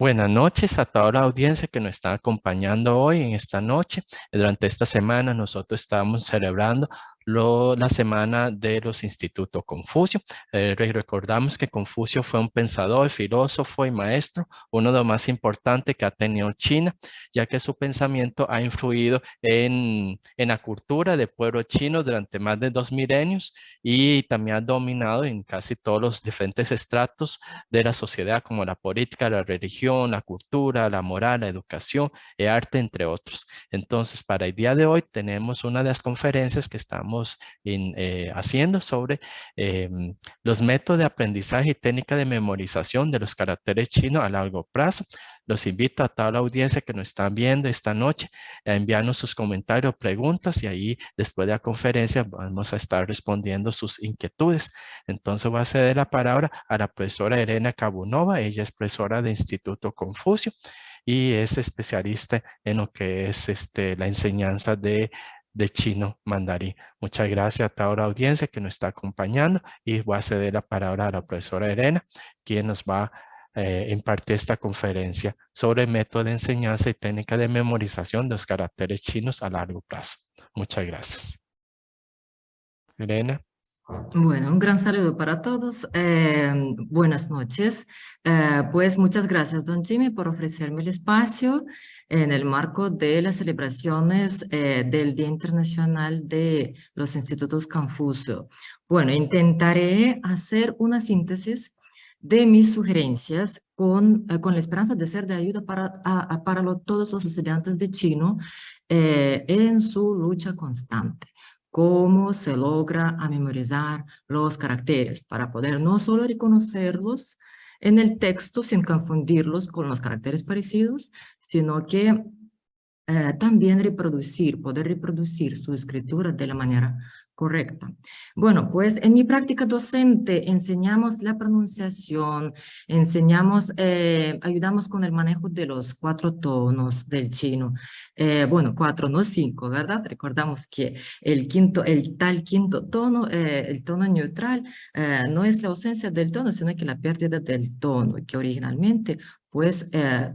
Buenas noches a toda la audiencia que nos está acompañando hoy en esta noche. Durante esta semana nosotros estamos celebrando la semana de los institutos Confucio. Recordamos que Confucio fue un pensador, filósofo y maestro, uno de los más importantes que ha tenido China, ya que su pensamiento ha influido en la cultura del pueblo chino durante más de 2 milenios y también ha dominado en casi todos los diferentes estratos de la sociedad, como la política, la religión, la cultura, la moral, la educación, el arte, entre otros. Entonces, para el día de hoy tenemos una de las conferencias que estamos haciendo sobre los métodos de aprendizaje y técnica de memorización de los caracteres chinos a largo plazo. Los invito a toda la audiencia que nos están viendo esta noche a enviarnos sus comentarios o preguntas y ahí después de la conferencia vamos a estar respondiendo sus inquietudes. Entonces voy a ceder la palabra a la profesora Elena Cabunova. Ella es profesora de Instituto Confucio y es especialista en lo que es la enseñanza de chino mandarín. Muchas gracias a toda la audiencia que nos está acompañando y voy a ceder la palabra a la profesora Elena, quien nos va a impartir esta conferencia sobre el método de enseñanza y técnica de memorización de los caracteres chinos a largo plazo. Muchas gracias. Elena. Bueno, un gran saludo para todos. Buenas noches. Pues muchas gracias, don Jimmy, por ofrecerme el espacio en el marco de las celebraciones del Día Internacional de los Institutos Confucio. Bueno, intentaré hacer una síntesis de mis sugerencias con la esperanza de ser de ayuda para todos los estudiantes de chino en su lucha constante. Cómo se logra memorizar los caracteres para poder no solo reconocerlos en el texto sin confundirlos con los caracteres parecidos, sino que también poder reproducir su escritura de la manera correcta. Bueno, pues en mi práctica docente enseñamos la pronunciación, ayudamos con el manejo de los 4 tonos del chino. Bueno, 4, no 5, ¿verdad? Recordamos que el tal quinto tono, el tono neutral, no es la ausencia del tono, sino que la pérdida del tono, que originalmente pues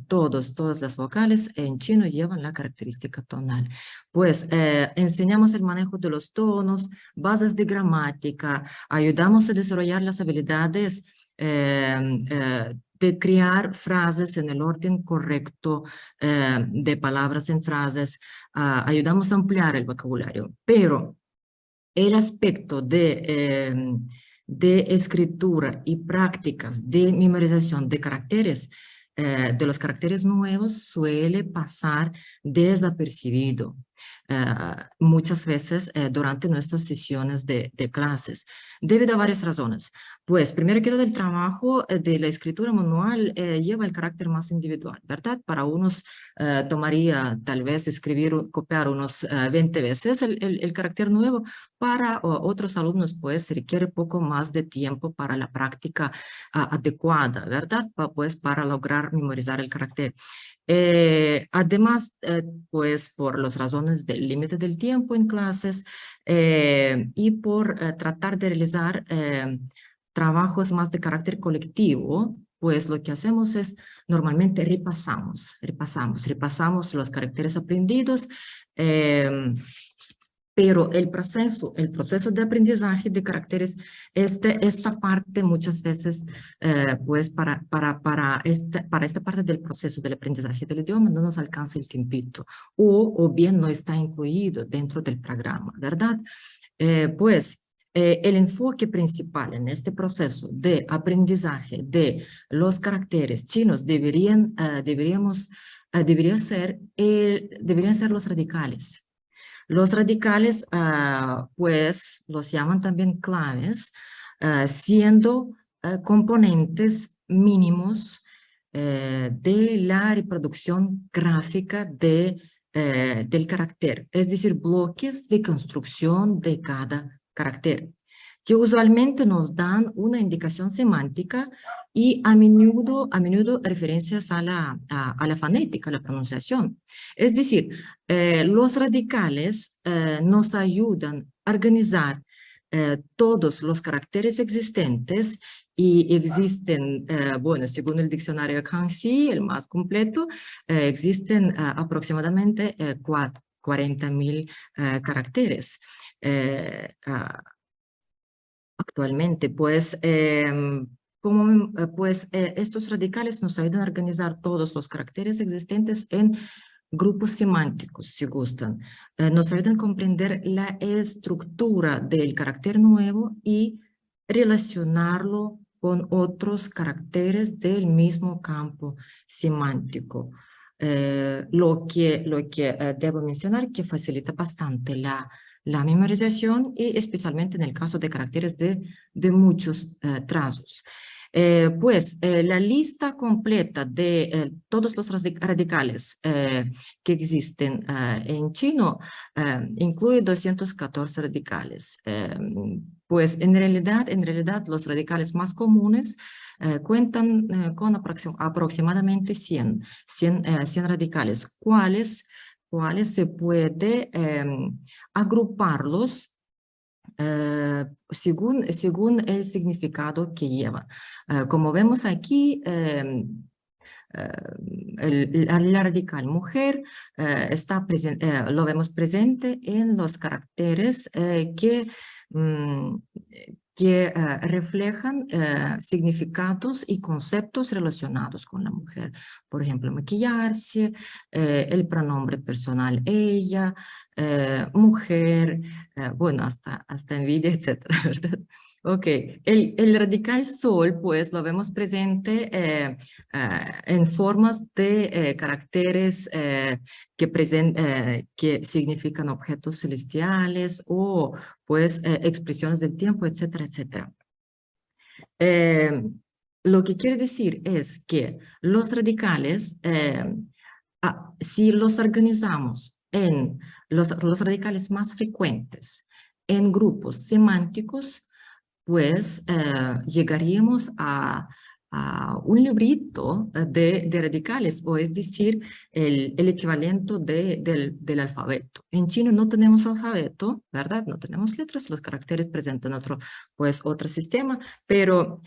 todas las vocales en chino llevan la característica tonal. Pues enseñamos el manejo de los tonos, bases de gramática, ayudamos a desarrollar las habilidades de crear frases en el orden correcto de palabras en frases, ayudamos a ampliar el vocabulario, pero el aspecto de escritura y prácticas de memorización de caracteres, de los caracteres nuevos, suele pasar desapercibido muchas veces durante nuestras sesiones de clases, debido a varias razones. Pues, primero que todo, el trabajo de la escritura manual lleva el carácter más individual, ¿verdad? Para unos tomaría tal vez copiar unos 20 veces el carácter nuevo. Para otros alumnos, pues, se requiere poco más de tiempo para la práctica adecuada, ¿verdad? Pues, para lograr memorizar el carácter. Además, pues, por las razones del límite del tiempo en clases y por tratar de realizar trabajos más de carácter colectivo, pues lo que hacemos es normalmente repasamos los caracteres aprendidos, pero el proceso de aprendizaje de caracteres, esta parte muchas veces, pues para esta parte del proceso del aprendizaje del idioma no nos alcanza el tiempito, o bien no está incluido dentro del programa, ¿verdad? El enfoque principal en este proceso de aprendizaje de los caracteres chinos deberían ser los radicales. Los radicales, pues, los llaman también claves, siendo componentes mínimos de la reproducción gráfica del carácter, es decir, bloques de construcción de cada carácter, que usualmente nos dan una indicación semántica y a menudo referencias a la fonética, a la pronunciación. Es decir, los radicales nos ayudan a organizar todos los caracteres existentes y existen, bueno, según el diccionario Kanji, el más completo, existen aproximadamente 40.000 caracteres. Actualmente, pues, estos radicales nos ayudan a organizar todos los caracteres existentes en grupos semánticos, si gustan. Nos ayudan a comprender la estructura del carácter nuevo y relacionarlo con otros caracteres del mismo campo semántico. Lo que debo mencionar que facilita bastante la memorización y especialmente en el caso de caracteres de muchos trazos. La lista completa de todos los radicales que existen en chino incluye 214 radicales. Pues en realidad los radicales más comunes cuentan con aproximadamente 100 radicales, cuales se puede agruparlos según el significado que llevan. Como vemos aquí, la radical mujer lo vemos presente en los caracteres que reflejan significados y conceptos relacionados con la mujer. Por ejemplo, maquillarse, el pronombre personal ella, mujer, bueno, hasta envidia, etcétera, ¿verdad? Ok, el radical sol, pues lo vemos presente en formas de caracteres que significan objetos celestiales o pues expresiones del tiempo, etcétera, etcétera. Lo que quiere decir es que los radicales, si los organizamos en los radicales más frecuentes en grupos semánticos, pues llegaríamos a un librito de radicales, o es decir, el equivalente del alfabeto. En chino no tenemos alfabeto, ¿verdad? No tenemos letras, los caracteres presentan otro sistema, pero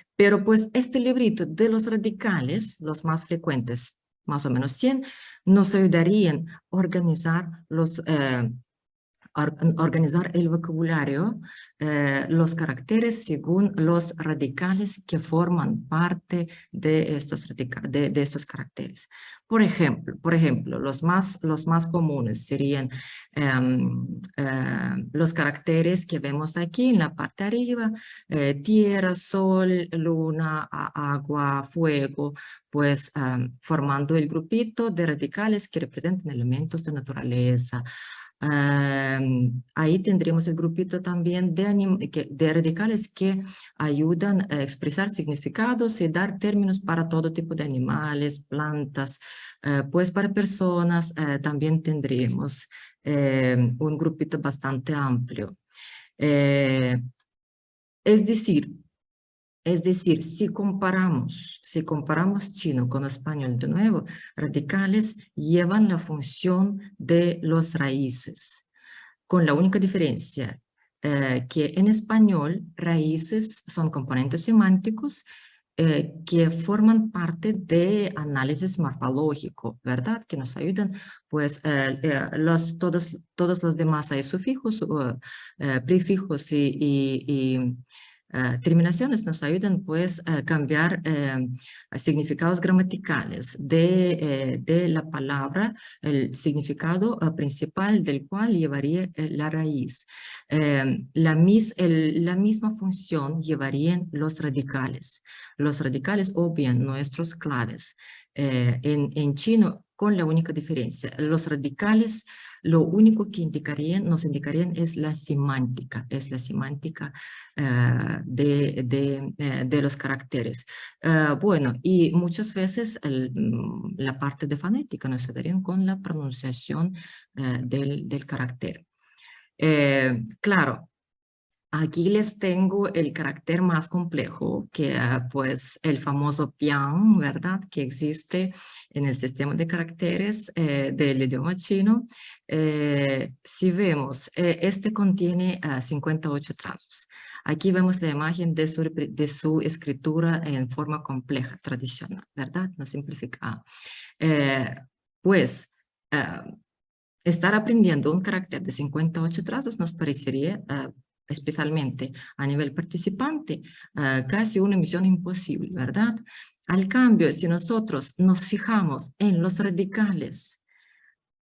pues este librito de los radicales, los más frecuentes, más o menos 100, nos ayudarían a organizar el vocabulario, los caracteres según los radicales que forman parte de estos caracteres. Por ejemplo, los más comunes serían los caracteres que vemos aquí en la parte de arriba, tierra, sol, luna, agua, fuego, pues formando el grupito de radicales que representan elementos de naturaleza. Ahí tendremos el grupito también de radicales que ayudan a expresar significados y dar términos para todo tipo de animales, plantas. Pues para personas también tendremos un grupito bastante amplio. Es decir, si comparamos chino con español de nuevo, radicales llevan la función de los raíces, con la única diferencia que en español raíces son componentes semánticos que forman parte de análisis morfológico, ¿verdad? Que nos ayudan, pues, todos los demás hay sufijos, prefijos y terminaciones nos ayudan pues a cambiar significados gramaticales de la palabra, el significado principal del cual llevaría la raíz. La misma función llevarían los radicales o bien nuestros claves. En chino, con la única diferencia, los radicales lo único que nos indicarían es la semántica, de los caracteres. Bueno, y muchas veces la parte de fonética nos ayudarían con la pronunciación del carácter. Claro, aquí les tengo el carácter más complejo, que pues el famoso pian, ¿verdad? Que existe en el sistema de caracteres del idioma chino. Si vemos, este contiene 58 trazos. Aquí vemos la imagen de su escritura en forma compleja, tradicional, ¿verdad? No simplificada. Pues, estar aprendiendo un carácter de 58 trazos nos parecería, especialmente a nivel participante, casi una misión imposible, ¿verdad? Al cambio, si nosotros nos fijamos en los radicales,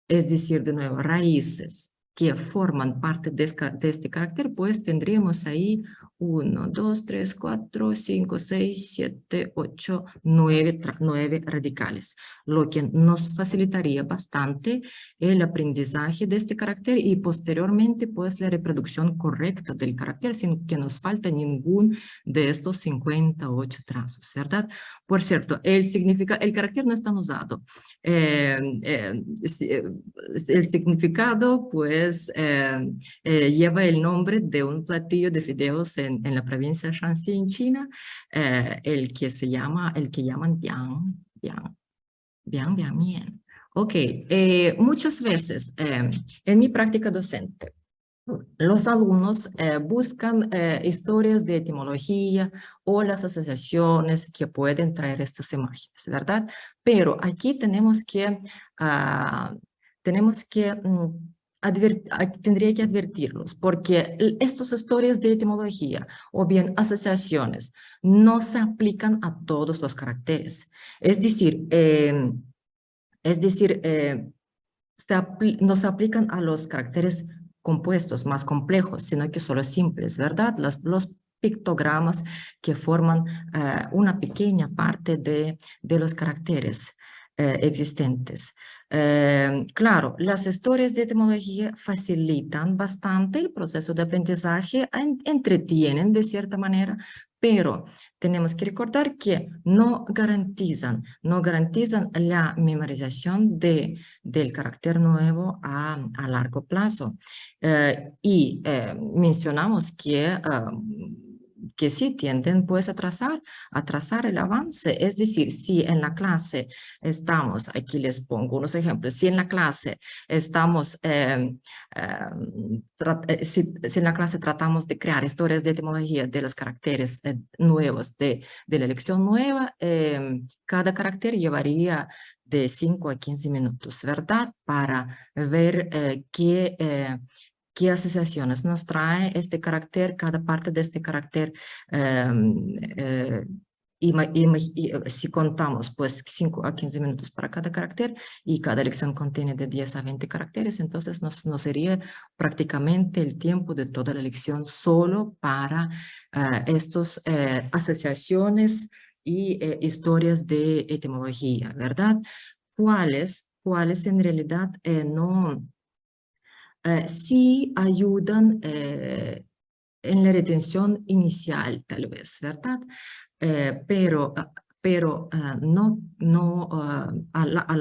es decir, de nuevo, raíces que forman parte de este carácter, pues tendríamos ahí 1, 2, 3, 4, 5, 6, 7, 8, 9 radicales, lo que nos facilitaría bastante el aprendizaje de este carácter y posteriormente pues la reproducción correcta del carácter sin que nos falte ningún de estos 58 trazos, ¿verdad? Por cierto, el carácter no es tan usado. El significado pues lleva el nombre de un platillo de fideos en la provincia de Shanxi en China, el que llaman biang mian. Ok, muchas veces en mi práctica docente los alumnos buscan historias de etimología o las asociaciones que pueden traer estas imágenes, ¿verdad? Pero aquí tendría que advertirlos, porque estas historias de etimología o bien asociaciones no se aplican a todos los caracteres. Es decir, no se aplican a los caracteres compuestos más complejos, sino que solo simples, ¿verdad? Los pictogramas que forman una pequeña parte de los caracteres existentes. Claro, las historias de etimología facilitan bastante el proceso de aprendizaje, entretienen de cierta manera, pero tenemos que recordar que no garantizan la memorización del carácter nuevo a largo plazo. Y mencionamos que sí tienden pues a trazar el avance. Es decir, si en la clase estamos, aquí les pongo unos ejemplos, si en la clase estamos, si en la clase tratamos de crear historias de etimología de los caracteres nuevos de la lección nueva, cada carácter llevaría de 5 a 15 minutos, ¿verdad? Para ver qué asociaciones nos trae este carácter, cada parte de este carácter. Si contamos pues 5 a 15 minutos para cada carácter y cada lección contiene de 10 a 20 caracteres, entonces nos sería prácticamente el tiempo de toda la lección solo para estas asociaciones y historias de etimología, ¿verdad? ¿Cuáles en realidad sí ayudan en la retención inicial, tal vez, ¿verdad? Pero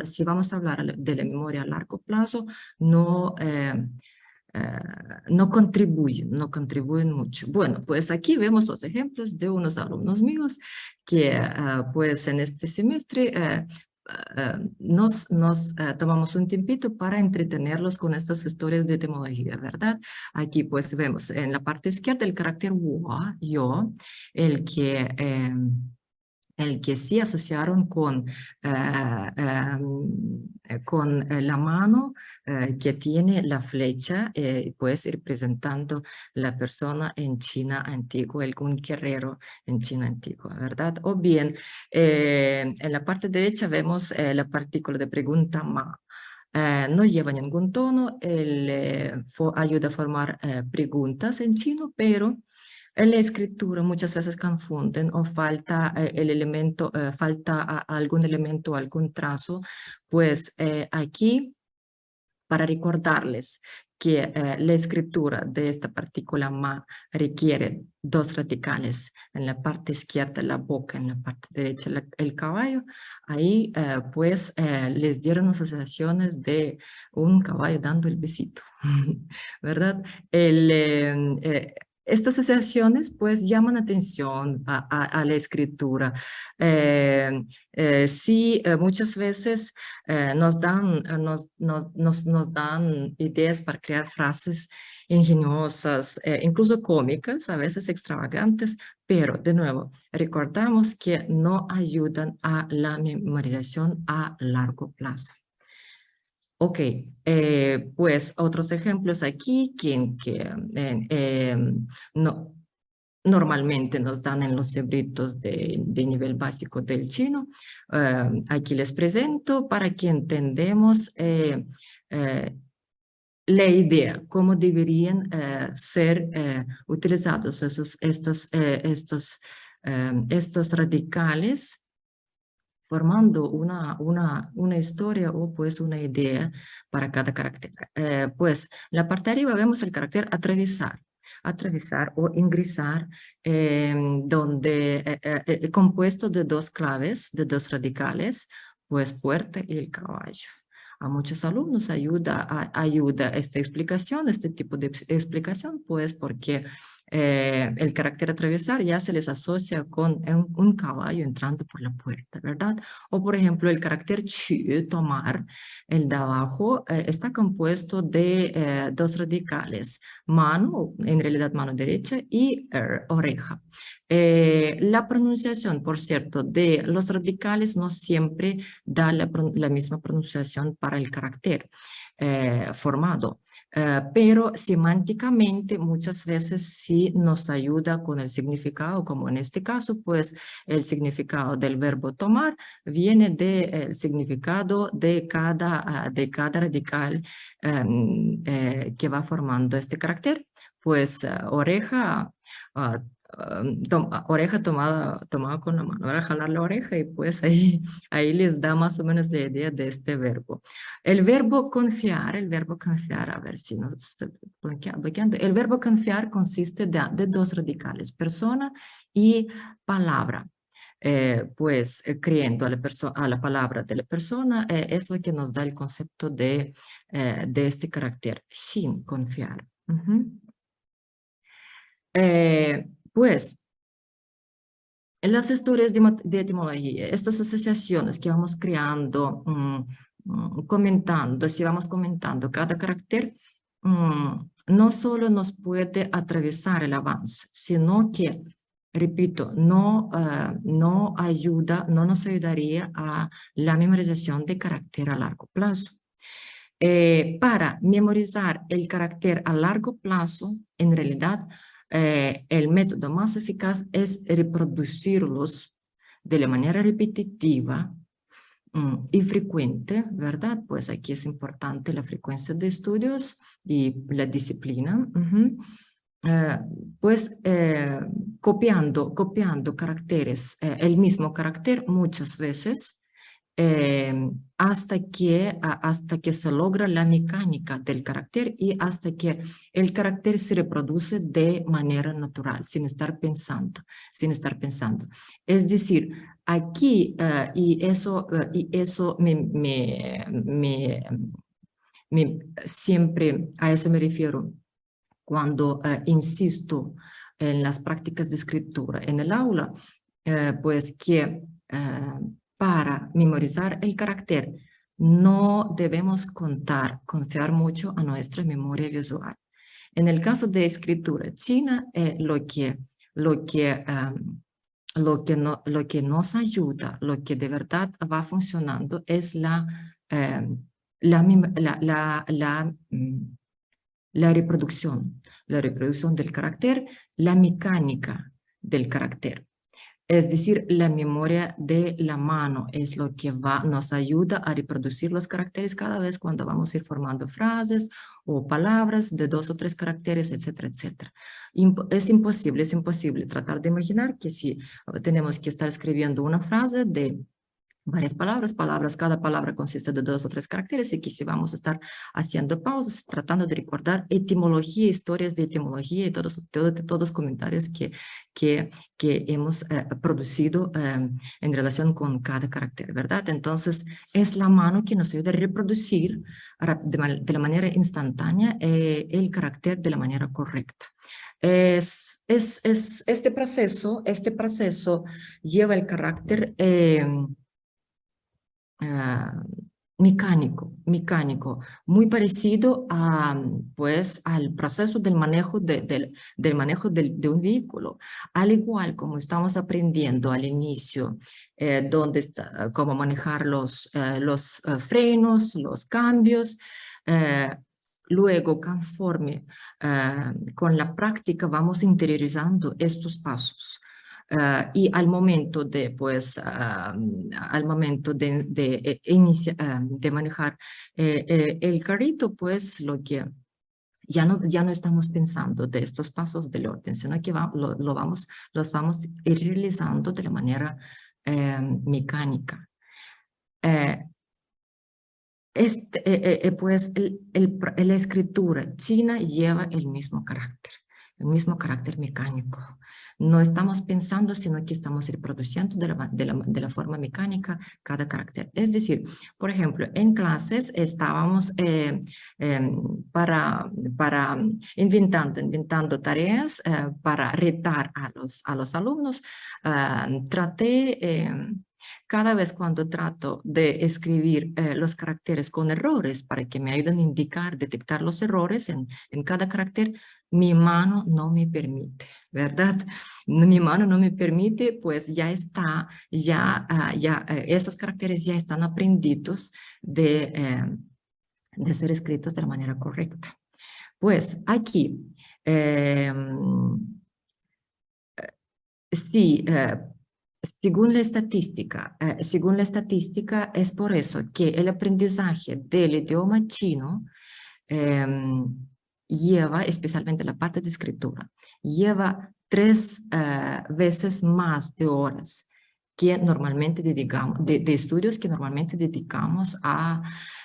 si vamos a hablar de la memoria a largo plazo, no, no contribuyen mucho. Bueno, pues aquí vemos los ejemplos de unos alumnos míos que pues en este semestre nos tomamos un tiempito para entretenerlos con estas historias de etimología, ¿verdad? Aquí pues vemos en la parte izquierda el carácter wo, yo, el que sí asociaron con la mano que tiene la flecha, pues representando la persona en China antigua, algún guerrero en China antigua, ¿verdad? O bien, en la parte derecha vemos la partícula de pregunta ma. No lleva ningún tono, ayuda a formar preguntas en chino, pero en la escritura muchas veces confunden o falta el elemento, algún elemento, algún trazo, pues aquí para recordarles que la escritura de esta partícula ma requiere dos radicales, en la parte izquierda la boca, en la parte derecha el caballo, ahí pues les dieron asociaciones de un caballo dando el besito, ¿verdad? estas asociaciones pues llaman atención a la escritura. Sí, muchas veces nos dan ideas para crear frases ingeniosas, incluso cómicas, a veces extravagantes, pero de nuevo, recordamos que no ayudan a la memorización a largo plazo. Ok, pues otros ejemplos aquí no, normalmente nos dan en los libritos de nivel básico del chino. Aquí les presento para que entendamos la idea, cómo deberían ser utilizados estos radicales formando una historia o pues una idea para cada carácter. Pues la parte de arriba vemos el carácter atravesar o ingresar, compuesto de dos claves, de dos radicales, pues puerta y el caballo. A muchos alumnos ayuda esta explicación, este tipo de explicación, pues porque el carácter atravesar ya se les asocia con un caballo entrando por la puerta, ¿verdad? O por ejemplo, el carácter chu, tomar, el de abajo, está compuesto de dos radicales, mano, en realidad mano derecha, y oreja. La pronunciación, por cierto, de los radicales no siempre da la misma pronunciación para el carácter formado. Pero semánticamente muchas veces sí nos ayuda con el significado, como en este caso, pues el significado del verbo tomar viene del significado de cada radical que va formando este carácter. Pues oreja, oreja tomada con la mano, ahora jalar la oreja y pues ahí les da más o menos la idea de este verbo. El verbo confiar, a ver si no estoy bloqueando. El verbo confiar consiste de dos radicales, persona y palabra. Creyendo a la palabra de la persona, es lo que nos da el concepto de este carácter, sin confiar. Pues, en las historias de etimología, estas asociaciones que vamos creando, si vamos comentando cada carácter, no solo nos puede atravesar el avance, sino que, repito, no nos ayudaría a la memorización de carácter a largo plazo. Para memorizar el carácter a largo plazo, en realidad, el método más eficaz es reproducirlos de la manera repetitiva y frecuente, ¿verdad? Pues aquí es importante la frecuencia de estudios y la disciplina. Copiando caracteres, el mismo carácter muchas veces, hasta que se logra la mecánica del carácter y hasta que el carácter se reproduce de manera natural, sin estar pensando. Es decir, aquí, y eso siempre a eso me refiero cuando insisto en las prácticas de escritura en el aula, pues que para memorizar el carácter no debemos confiar mucho a nuestra memoria visual. En el caso de escritura china, lo que nos ayuda, lo que de verdad va funcionando es la reproducción del carácter, la mecánica del carácter. Es decir, la memoria de la mano es lo que nos ayuda a reproducir los caracteres cada vez cuando vamos a ir formando frases o palabras de 2 o 3 caracteres, etcétera, etcétera. Es imposible tratar de imaginar que si tenemos que estar escribiendo una frase de varias palabras, cada palabra consiste de 2 o 3 caracteres y que si vamos a estar haciendo pausas, tratando de recordar etimología, historias de etimología y todos los comentarios que hemos producido en relación con cada carácter, ¿verdad? Entonces, es la mano que nos ayuda a reproducir de la manera instantánea el carácter de la manera correcta. Este proceso lleva el carácter mecánico, muy parecido a, pues, al proceso del manejo, del manejo de un vehículo. Al igual como estamos aprendiendo al inicio, cómo manejar los frenos, los cambios, luego, conforme con la práctica, vamos interiorizando estos pasos. Y al momento de, pues, al momento de manejar el carrito, pues lo que ya no estamos pensando de estos pasos del orden, sino que los vamos a ir realizando de la manera mecánica. Pues la escritura china lleva el mismo carácter mecánico. No estamos pensando, sino que estamos reproduciendo de la forma mecánica cada carácter. Es decir, por ejemplo, en clases estábamos inventando tareas para retar a los alumnos. Cada vez cuando trato de escribir los caracteres con errores para que me ayuden a detectar los errores en cada carácter, mi mano no me permite, ¿verdad? Mi mano no me permite, pues ya estos caracteres ya están aprendidos de ser escritos de la manera correcta. Pues aquí, sí, según la estadística, es por eso que el aprendizaje del idioma chino lleva, especialmente la parte de escritura, lleva 3 veces más de horas que normalmente dedicamos, de estudios que normalmente dedicamos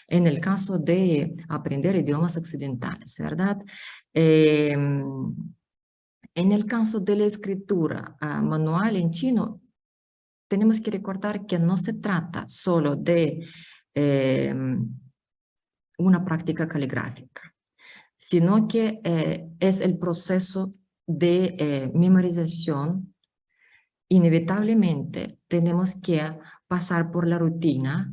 en el caso de aprender idiomas occidentales, ¿verdad? En el caso de la escritura manual en chino, tenemos que recordar que no se trata solo de una práctica caligráfica, sino que es el proceso de memorización. Inevitablemente tenemos que pasar por la rutina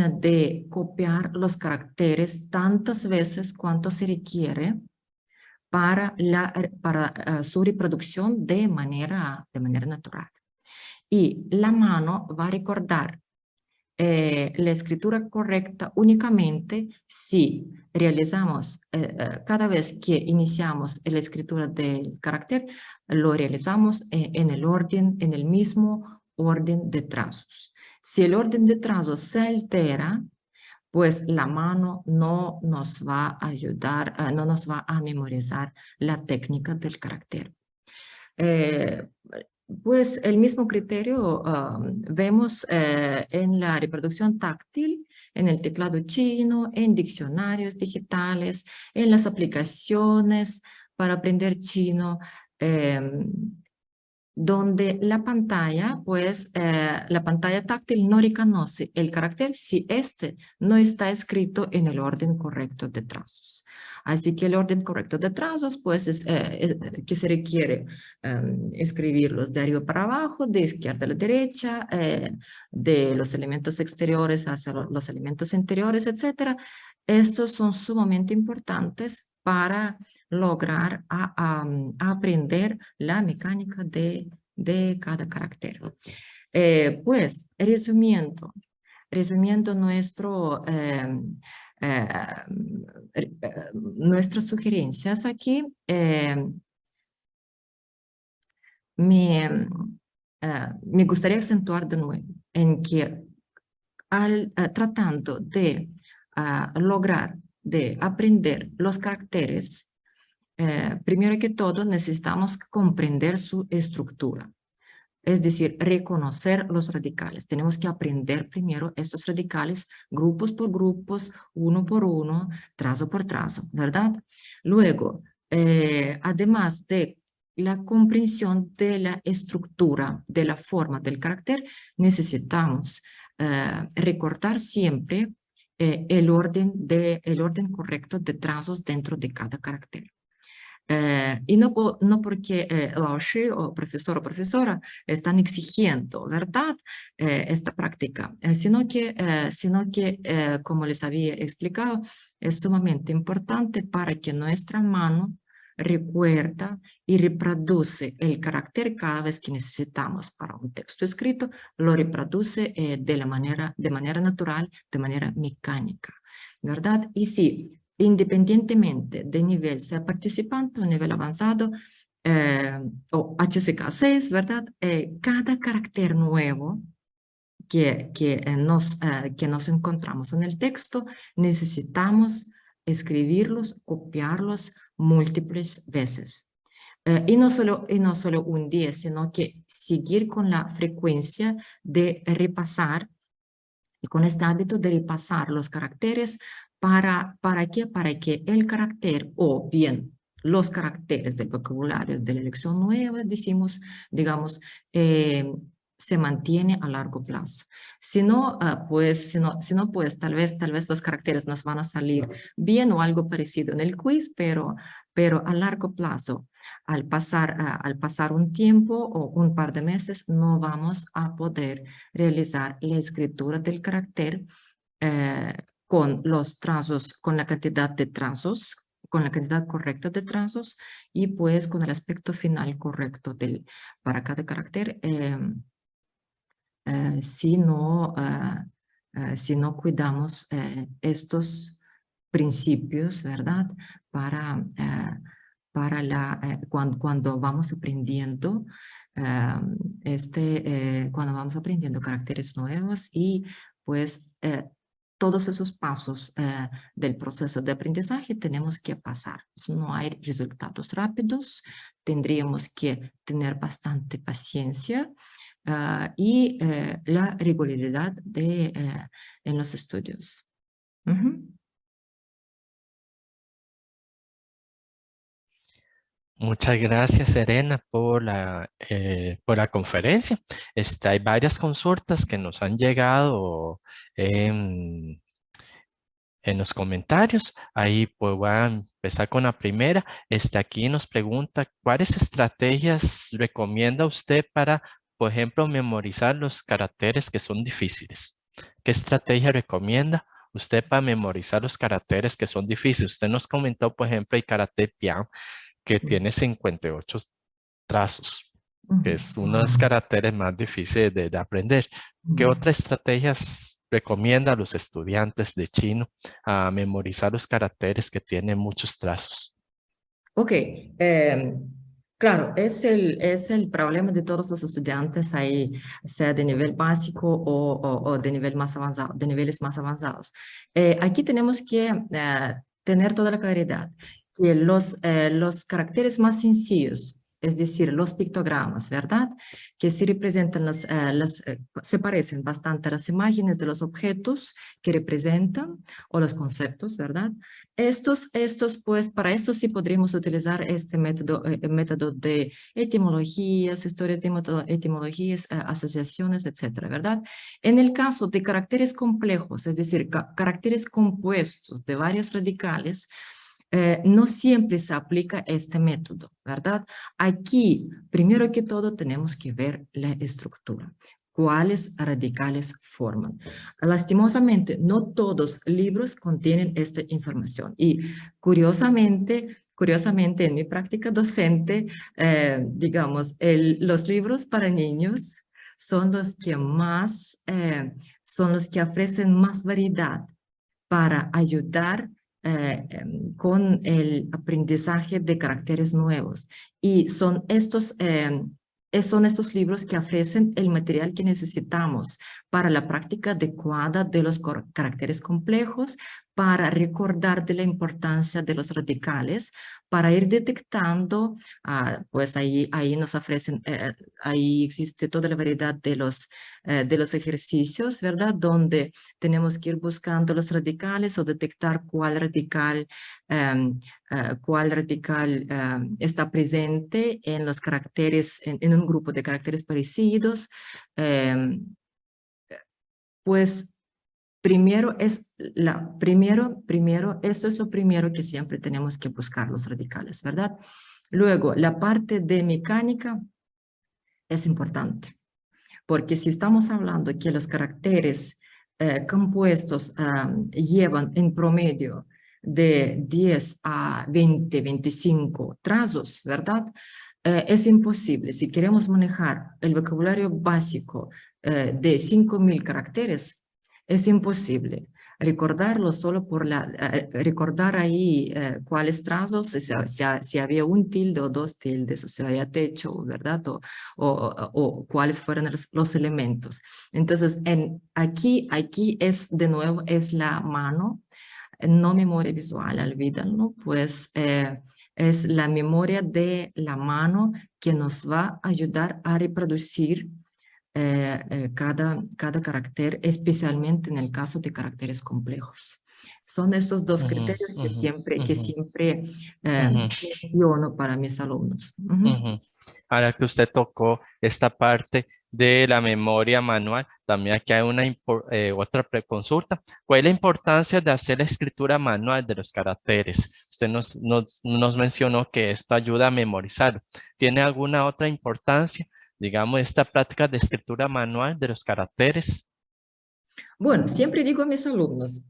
de copiar los caracteres tantas veces cuanto se requiere para su reproducción de manera natural. Y la mano va a recordar la escritura correcta únicamente si realizamos, cada vez que iniciamos la escritura del carácter, lo realizamos en el mismo orden de trazos. Si el orden de trazos se altera, pues la mano no nos va a ayudar, no nos va a memorizar la técnica del carácter. Pues el mismo criterio vemos en la reproducción táctil, en el teclado chino, en diccionarios digitales, en las aplicaciones para aprender chino, donde la pantalla, pues la pantalla táctil no reconoce el carácter si este no está escrito en el orden correcto de trazos. Así que el orden correcto de trazos, pues es que se requiere escribirlos de arriba para abajo, de izquierda a la derecha, de los elementos exteriores hacia los elementos interiores, etc. Estos son sumamente importantes para lograr aprender la mecánica de cada carácter. Pues, resumiendo nuestras sugerencias aquí, me gustaría acentuar de nuevo en que tratando de lograr, de aprender los caracteres, primero que todo necesitamos comprender su estructura. Es decir, reconocer los radicales. Tenemos que aprender primero estos radicales, grupos por grupos, uno por uno, trazo por trazo, ¿verdad? Luego, además de la comprensión de la estructura, de la forma del carácter, necesitamos recordar siempre el orden correcto de trazos dentro de cada carácter. Y no porque Lao Shi o profesora están exigiendo, ¿verdad? Esta práctica, sino que como les había explicado, es sumamente importante para que nuestra mano recuerda y reproduce el carácter cada vez que necesitamos para un texto escrito, lo reproduce de manera natural, de manera mecánica, ¿verdad? Y sí, independientemente del nivel, sea participante o nivel avanzado, o HSK 6, ¿verdad? Cada carácter nuevo que nos encontramos en el texto, necesitamos escribirlos, copiarlos múltiples veces. Y no solo un día, sino que seguir con la frecuencia de repasar y con este hábito de repasar los caracteres. ¿Para qué? Para que el carácter o bien los caracteres del vocabulario de la lección nueva, digamos, se mantiene a largo plazo. Si no, pues tal vez los caracteres nos van a salir bien o algo parecido en el quiz, pero a largo plazo, al pasar un tiempo o un par de meses, no vamos a poder realizar la escritura del carácter con los trazos, con la cantidad de trazos, con la cantidad correcta de trazos y pues con el aspecto final correcto para cada carácter, si no cuidamos estos principios, ¿verdad? Para, cuando vamos aprendiendo cuando vamos aprendiendo caracteres nuevos y pues todos esos pasos del proceso de aprendizaje tenemos que pasar. No hay resultados rápidos, tendríamos que tener bastante paciencia y la regularidad en los estudios. Muchas gracias, Serena, por la conferencia. Hay varias consultas que nos han llegado en, en los comentarios. Ahí pues voy a empezar con la primera. Aquí nos pregunta, ¿cuáles estrategias recomienda usted para, por ejemplo, memorizar los caracteres que son difíciles? ¿Qué estrategia recomienda usted para memorizar los caracteres que son difíciles? Usted nos comentó, por ejemplo, el carácter pian, que tiene 58 trazos, que es uno de los caracteres más difíciles de aprender. ¿Qué otras estrategias recomienda a los estudiantes de chino a memorizar los caracteres que tienen muchos trazos? Ok, claro, es el problema de todos los estudiantes ahí, sea de nivel básico o de nivel más avanzado, de niveles más avanzados. Aquí tenemos que tener toda la claridad que los caracteres más sencillos, es decir, los pictogramas, ¿verdad? Que sí representan se parecen bastante a las imágenes de los objetos que representan o los conceptos, ¿verdad? Pues para esto sí podríamos utilizar este método de etimologías, historias de etimologías, asociaciones, etcétera, ¿verdad? En el caso de caracteres complejos, es decir, caracteres compuestos de varios radicales, no siempre se aplica este método, ¿verdad? Aquí, primero que todo, tenemos que ver la estructura. ¿Cuáles radicales forman? Lastimosamente, no todos libros contienen esta información. Y curiosamente, en mi práctica docente, digamos, los libros para niños son los que son los que ofrecen más variedad para ayudar con el aprendizaje de caracteres nuevos. Y son estos libros que ofrecen el material que necesitamos para la práctica adecuada de los caracteres complejos, para recordar de la importancia de los radicales, para ir detectando, pues ahí nos ofrecen, ahí existe toda la variedad de los ejercicios, ¿verdad? Donde tenemos que ir buscando los radicales o detectar cuál radical está presente en los caracteres, en un grupo de caracteres parecidos. Pues primero, esto es lo primero que siempre tenemos que buscar los radicales, ¿verdad? Luego, la parte de mecánica es importante, porque si estamos hablando que los caracteres compuestos llevan en promedio de 10 a 20, 25 trazos, ¿verdad? Es imposible. Si queremos manejar el vocabulario básico de 5.000 caracteres, es imposible. Recordarlo solo por recordar ahí cuáles trazos, si había un tilde o dos tildes, o si había techo, ¿verdad? O cuáles fueron los elementos. Entonces, aquí es de nuevo, es la mano, no memoria visual, olvídalo, pues es la memoria de la mano que nos va a ayudar a reproducir cada carácter, especialmente en el caso de caracteres complejos. Son estos dos criterios que siempre menciono para mis alumnos. Ahora que usted tocó esta parte de la memoria manual, también aquí hay una otra preconsulta. ¿Cuál es la importancia de hacer la escritura manual de los caracteres? Usted nos mencionó que esto ayuda a memorizar. ¿Tiene alguna otra importancia, digamos, esta práctica de escritura manual de los caracteres? Bueno, siempre digo a mis alumnos,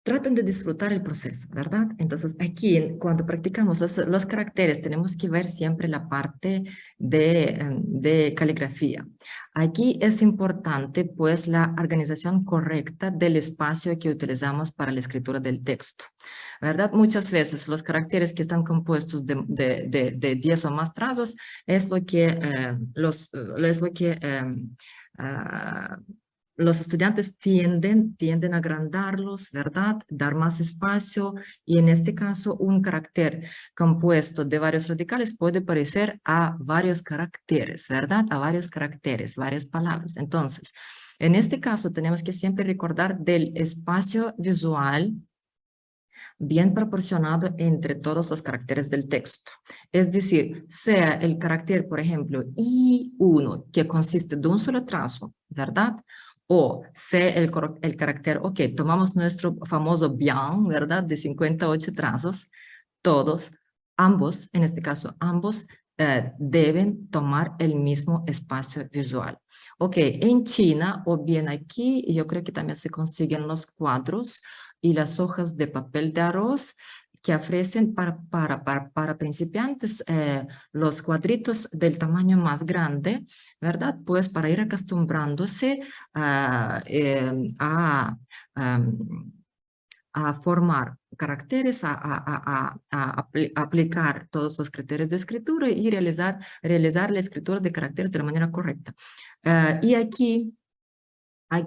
traten de disfrutar el proceso, ¿verdad? Entonces, aquí, cuando practicamos los caracteres, tenemos que ver siempre la parte de caligrafía. Aquí es importante, pues, la organización correcta del espacio que utilizamos para la escritura del texto, ¿verdad? Muchas veces los caracteres que están compuestos de 10 o más trazos es lo que los estudiantes tienden a agrandarlos, ¿verdad? Dar más espacio y en este caso un carácter compuesto de varios radicales puede parecer a varios caracteres, ¿verdad? A varios caracteres, varias palabras. Entonces, en este caso tenemos que siempre recordar del espacio visual bien proporcionado entre todos los caracteres del texto. Es decir, sea el carácter, por ejemplo, I1, que consiste de un solo trazo, ¿verdad? O sea el carácter, ok, tomamos nuestro famoso bien, ¿verdad? De 58 trazos, todos, ambos, en este caso, ambos deben tomar el mismo espacio visual. Ok, en China o bien aquí, yo creo que también se consiguen los cuadros y las hojas de papel de arroz que ofrecen para principiantes los cuadritos del tamaño más grande, ¿verdad? Pues para ir acostumbrándose a formar caracteres, a aplicar todos los criterios de escritura y realizar la escritura de caracteres de la manera correcta. Y aquí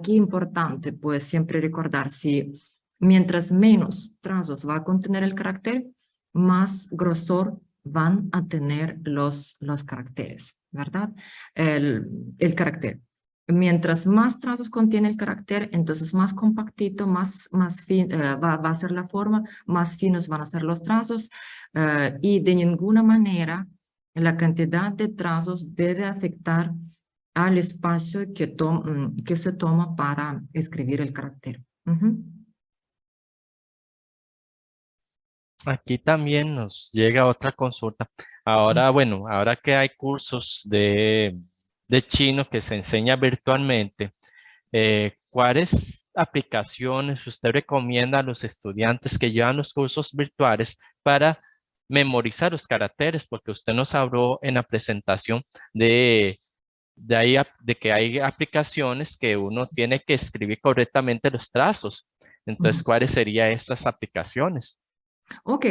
importante, pues siempre recordar si mientras menos trazos va a contener el carácter, más grosor van a tener los caracteres, ¿verdad? El carácter. Mientras más trazos contiene el carácter, entonces más compactito, más va a ser la forma, más finos van a ser los trazos y de ninguna manera la cantidad de trazos debe afectar al espacio que se toma para escribir el carácter. Aquí también nos llega otra consulta. Ahora, bueno, ahora que hay cursos de chino que se enseña virtualmente, ¿cuáles aplicaciones usted recomienda a los estudiantes que llevan los cursos virtuales para memorizar los caracteres? Porque usted nos habló en la presentación de que hay aplicaciones que uno tiene que escribir correctamente los trazos. Entonces, ¿cuáles serían estas aplicaciones? Ok,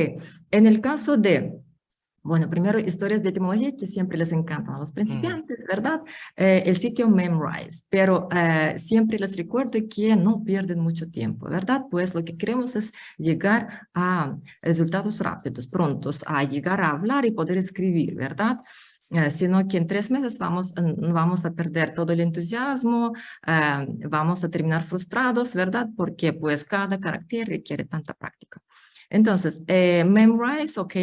en el caso de, bueno, primero historias de etimología que siempre les encantan a los principiantes, ¿verdad? El sitio Memrise, pero siempre les recuerdo que no pierden mucho tiempo, ¿verdad? Pues lo que queremos es llegar a resultados rápidos, prontos, a llegar a hablar y poder escribir, ¿verdad? Sino que en 3 meses vamos a perder todo el entusiasmo, vamos a terminar frustrados, ¿verdad? Porque pues cada carácter requiere tanta práctica. Entonces, Memrise, ok,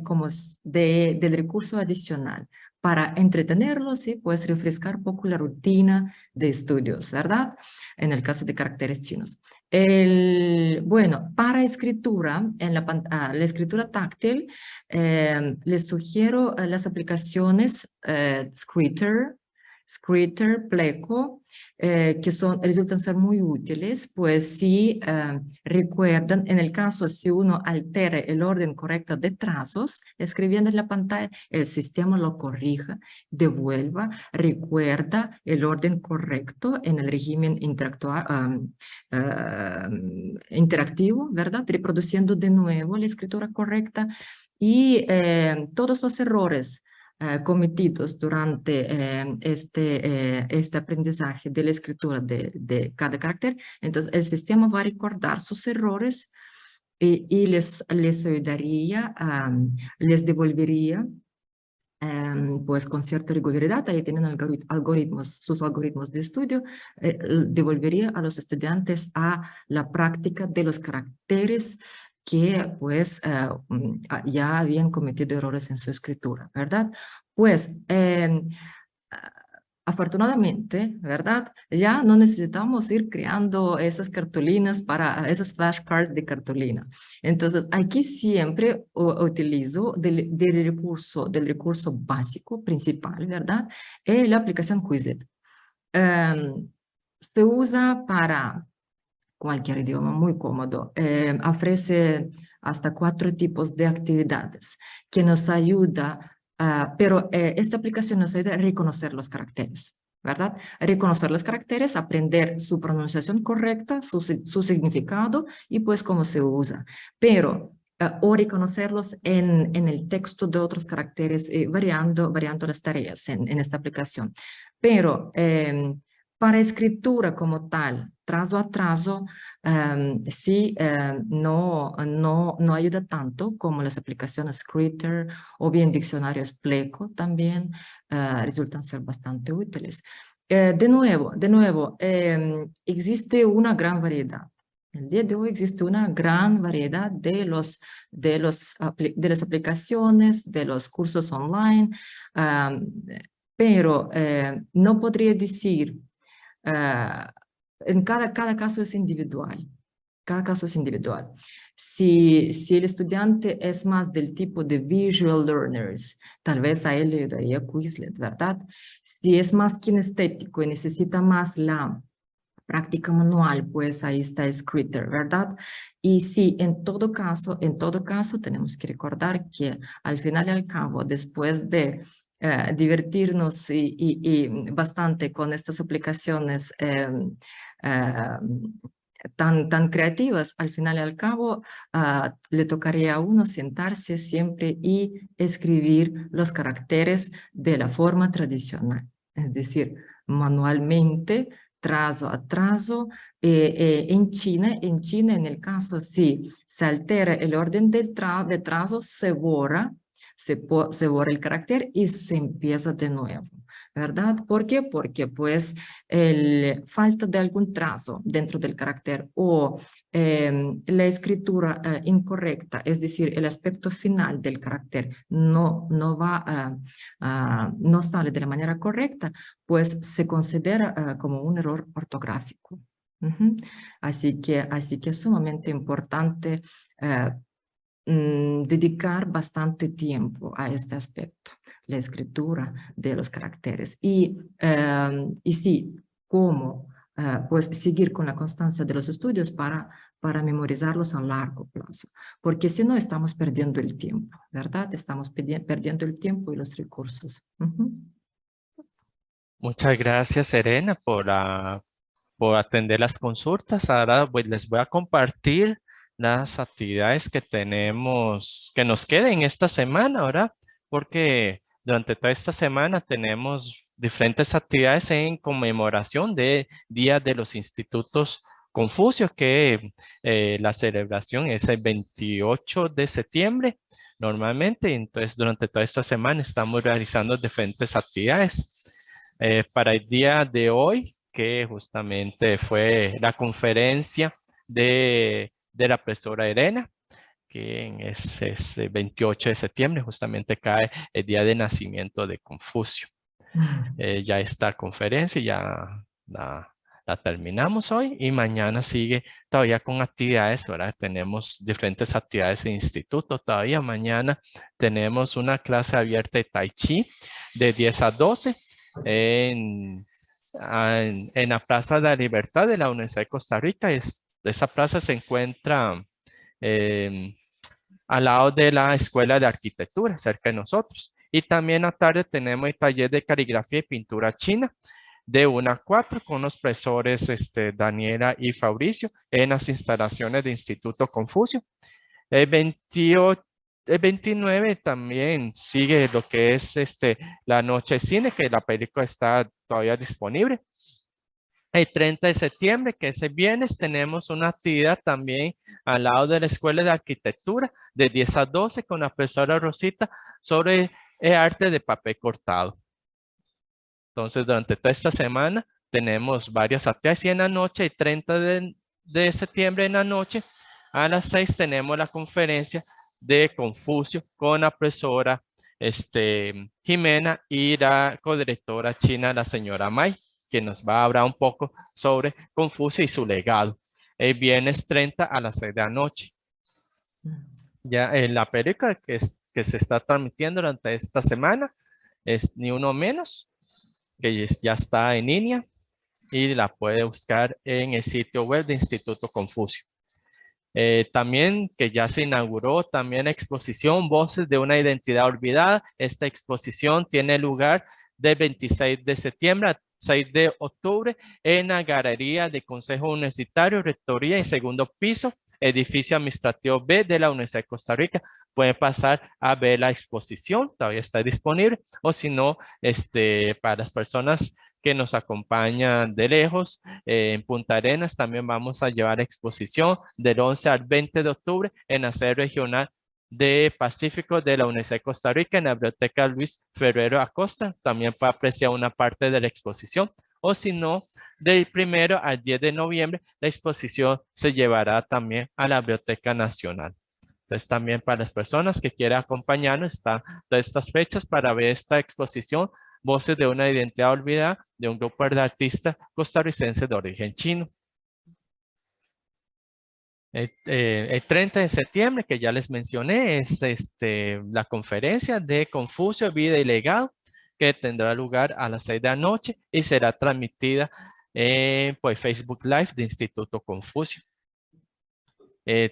como del recurso adicional para entretenerlos y pues refrescar un poco la rutina de estudios, ¿verdad? En el caso de caracteres chinos. Bueno, para escritura, en la escritura táctil, les sugiero las aplicaciones Scritter, Pleco, que resultan ser muy útiles, pues si recuerdan, en el caso si uno altera el orden correcto de trazos, escribiendo en la pantalla, el sistema lo corrija, devuelva, recuerda el orden correcto en el régimen interactivo, ¿verdad? Reproduciendo de nuevo la escritura correcta y todos los errores cometidos durante este aprendizaje de la escritura de cada carácter. Entonces, el sistema va a recordar sus errores y les ayudaría, les devolvería pues con cierta regularidad, ahí tienen sus algoritmos de estudio, devolvería a los estudiantes a la práctica de los caracteres que pues ya habían cometido errores en su escritura, ¿verdad? Pues afortunadamente, ¿verdad? Ya no necesitamos ir creando esas cartulinas para esos flashcards de cartulina. Entonces, aquí siempre utilizo del recurso básico principal, ¿verdad? La aplicación Quizlet. Se usa para cualquier idioma, muy cómodo. Ofrece hasta 4 tipos de actividades que nos ayuda, pero esta aplicación nos ayuda a reconocer los caracteres, ¿verdad? Reconocer los caracteres, aprender su pronunciación correcta, su significado y pues cómo se usa. Pero o reconocerlos en el texto de otros caracteres, variando las tareas en esta aplicación. Pero para escritura como tal, trazo a trazo, sí, no ayuda tanto como las aplicaciones Scritter o bien diccionarios Pleco también resultan ser bastante útiles. De nuevo, existe una gran variedad. El día de hoy existe una gran variedad de las aplicaciones, de los cursos online, pero no podría decir en cada caso es individual. Cada caso es individual. Si el estudiante es más del tipo de visual learners, tal vez a él le ayudaría Quizlet, ¿verdad? Si es más kinestético y necesita más la práctica manual, pues ahí está Scritter, ¿verdad? Y sí, en todo caso, tenemos que recordar que al final y al cabo, después de divertirnos y bastante con estas aplicaciones tan creativas, al final y al cabo le tocaría a uno sentarse siempre y escribir los caracteres de la forma tradicional, es decir, manualmente, trazo a trazo. En China, en el caso si se altera el orden de trazo, se borra el carácter y se empieza de nuevo, ¿verdad? ¿Por qué? Porque pues falta de algún trazo dentro del carácter o la escritura incorrecta, es decir, el aspecto final del carácter no sale de la manera correcta, pues se considera como un error ortográfico. Así que es sumamente importante dedicar bastante tiempo a este aspecto, la escritura de los caracteres. Y sí, cómo pues seguir con la constancia de los estudios para memorizarlos a largo plazo, porque si no estamos perdiendo el tiempo, ¿verdad? Estamos perdiendo el tiempo y los recursos. Muchas gracias, Serena, por atender las consultas. Ahora pues, les voy a compartir las actividades que tenemos, que nos queden esta semana, ¿verdad? Porque durante toda esta semana tenemos diferentes actividades en conmemoración de Día de los Institutos Confucio, que la celebración es el 28 de septiembre normalmente. Entonces, durante toda esta semana estamos realizando diferentes actividades. Para el día de hoy, que justamente fue la conferencia de la profesora Elena. que es 28 de septiembre, justamente cae el día de nacimiento de Confucio. Ya esta conferencia ya la terminamos hoy y mañana sigue todavía con actividades, ¿verdad? Tenemos diferentes actividades en instituto todavía. Mañana tenemos una clase abierta de Tai Chi de 10 a 12 en la Plaza de la Libertad de la Universidad de Costa Rica. Esa plaza se encuentra al lado de la Escuela de Arquitectura, cerca de nosotros. Y también a tarde tenemos el taller de caligrafía y pintura china de 1 a 4 con los profesores Daniela y Fabricio en las instalaciones de Instituto Confucio. El 28, el 29 también sigue lo que es la noche de cine, que la película está todavía disponible. El 30 de septiembre, que es el viernes, tenemos una actividad también al lado de la Escuela de Arquitectura de 10 a 12 con la profesora Rosita sobre el arte de papel cortado. Entonces, durante toda esta semana tenemos varias actividades y en la noche, el 30 de septiembre en la noche, a las 6 tenemos la conferencia de Confucio con la profesora Jimena y la codirectora china, la señora Mai, que nos va a hablar un poco sobre Confucio y su legado. El viernes 30 a las 6 de la noche. Ya en la película que se está transmitiendo durante esta semana es Ni Uno Menos, que ya está en línea y la puede buscar en el sitio web de Instituto Confucio. También que ya se inauguró también la exposición Voces de una Identidad Olvidada. Esta exposición tiene lugar del 26 de septiembre a 6 de octubre en la Galería de Consejo Universitario, Rectoría y segundo piso, edificio administrativo B de la Universidad de Costa Rica. Pueden pasar a ver la exposición, todavía está disponible, o si no, para las personas que nos acompañan de lejos, en Punta Arenas también vamos a llevar exposición del 11 al 20 de octubre en la sede regional de Pacífico de la Universidad de Costa Rica en la Biblioteca Luis Ferrero Acosta, también para apreciar una parte de la exposición, o si no, del 1 al 10 de noviembre, la exposición se llevará también a la Biblioteca Nacional. Entonces también para las personas que quieran acompañarnos, están todas estas fechas para ver esta exposición, Voces de una Identidad Olvidada, de un grupo de artistas costarricenses de origen chino. El 30 de septiembre, que ya les mencioné, es la conferencia de Confucio, Vida y Legado, que tendrá lugar a las 6 de la noche y será transmitida por Facebook Live de Instituto Confucio.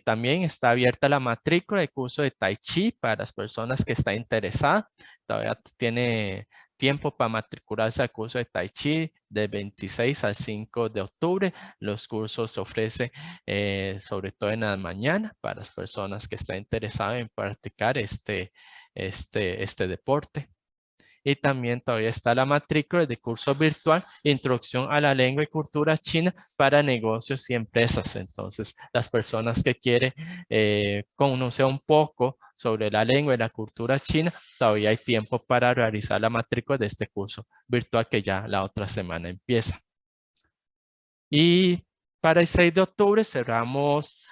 También está abierta la matrícula de curso de Tai Chi para las personas que están interesadas. Todavía tiene tiempo para matricularse al curso de Tai Chi del 26 al 5 de octubre. Los cursos se ofrecen sobre todo en la mañana para las personas que están interesadas en practicar este deporte. Y también todavía está la matrícula de curso virtual, Introducción a la Lengua y Cultura China para negocios y empresas. Entonces, las personas que quieren conocer un poco sobre la lengua y la cultura china, todavía hay tiempo para realizar la matrícula de este curso virtual que ya la otra semana empieza. Y para el 6 de octubre cerramos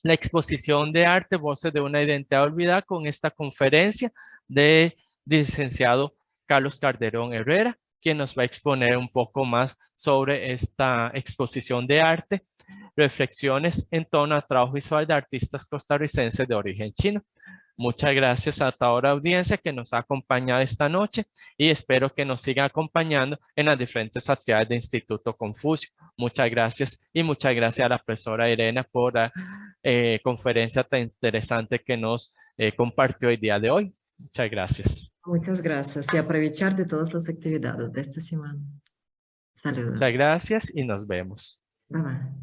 la exposición de arte Voces de una Identidad Olvidada con esta conferencia de licenciado Carlos Calderón Herrera, quien nos va a exponer un poco más sobre esta exposición de arte, reflexiones en torno al trabajo visual de artistas costarricenses de origen chino. Muchas gracias a toda la audiencia que nos ha acompañado esta noche y espero que nos sigan acompañando en las diferentes actividades de Instituto Confucio. Muchas gracias y muchas gracias a la profesora Irene por la conferencia tan interesante que nos compartió el día de hoy. Muchas gracias. Muchas gracias y aprovechar de todas las actividades de esta semana. Saludos. Muchas gracias y nos vemos. Bye bye.